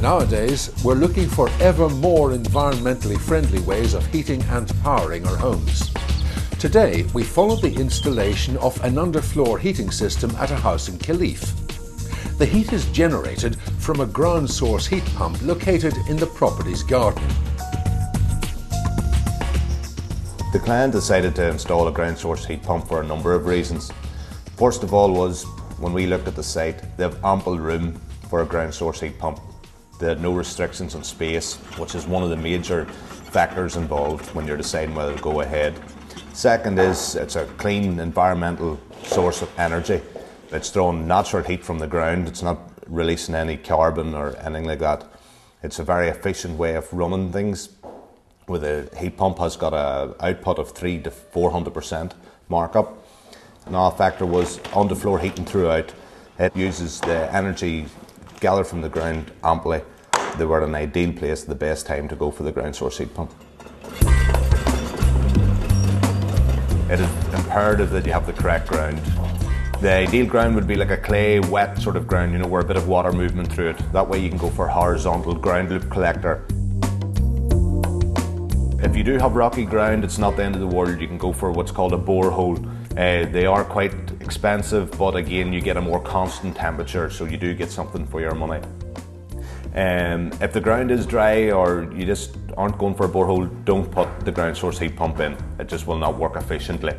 Nowadays, we're looking for ever more environmentally friendly ways of heating and powering our homes. Today, we follow the installation of an underfloor heating system at a house in Killeith. The heat is generated from a ground source heat pump located in the property's garden. The client decided to install a ground source heat pump for a number of reasons. First of all was, when we looked at the site, they have ample room for a ground source heat pump. They had no restrictions on space, which is one of the major factors involved when you're deciding whether to go ahead. Second is, it's a clean environmental source of energy. It's throwing natural heat from the ground. It's not releasing any carbon or anything like that. It's a very efficient way of running things. With a heat pump has got an output of 300 to 400% markup. Another factor was underfloor heating throughout. It uses the energy gathered from the ground amply. They were an ideal place, the best time to go for the ground source heat pump. It is imperative that you have the correct ground. The ideal ground would be like a clay, wet sort of ground, where a bit of water movement through it. That way you can go for a horizontal ground loop collector. If you do have rocky ground, it's not the end of the world. You can go for what's called a borehole. They are quite expensive, but again, you get a more constant temperature, so you do get something for your money. If the ground is dry or you just aren't going for a borehole, don't put the ground source heat pump in. It just will not work efficiently.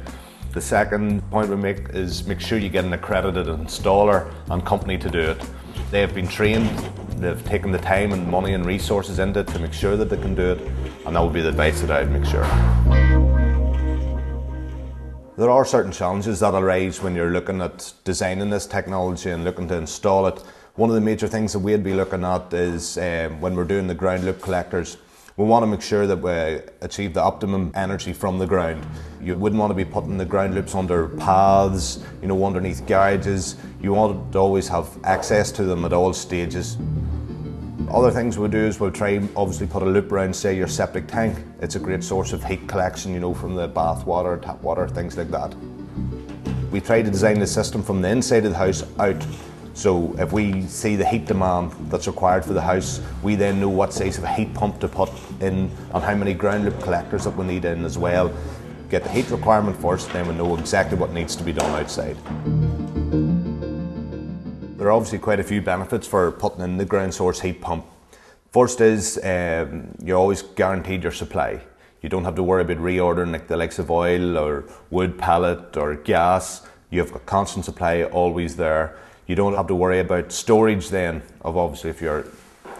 The second point we make is make sure you get an accredited installer and company to do it. They have been trained, they've taken the time and money and resources into it to make sure that they can do it, and that would be the advice that I'd make sure. There are certain challenges that arise when you're looking at designing this technology and looking to install it. One of the major things that we'd be looking at is when we're doing the ground loop collectors, we want to make sure that we achieve the optimum energy from the ground. You wouldn't want to be putting the ground loops under paths, underneath garages. You want to always have access to them at all stages. Other things we'll do is we'll try obviously put a loop around, say, your septic tank. It's a great source of heat collection, from the bath water, tap water, things like that. We try to design the system from the inside of the house out. So if we see the heat demand that's required for the house, we then know what size of a heat pump to put in and how many ground loop collectors that we need in as well. Get the heat requirement first, then we know exactly what needs to be done outside. There are obviously quite a few benefits for putting in the ground source heat pump. First is you're always guaranteed your supply. You don't have to worry about reordering like the likes of oil or wood pellet or gas. You have a constant supply always there. You don't have to worry about storage then of obviously if your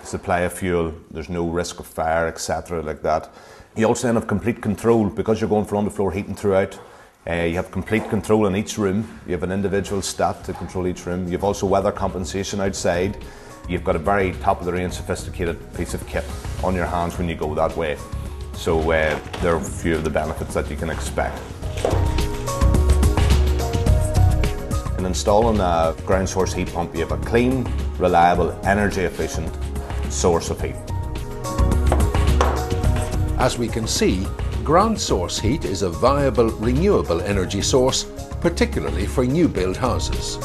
supply of fuel, there's no risk of fire, etc. like that. You also then have complete control because you're going for underfloor heating throughout. You have complete control in each room. You have an individual stat to control each room. You have also weather compensation outside. You've got a very top of the range sophisticated piece of kit on your hands when you go that way. So there are a few of the benefits that you can expect. In installing a ground source heat pump, you have a clean, reliable, energy efficient source of heat. As we can see, ground source heat is a viable renewable energy source, particularly for new build houses.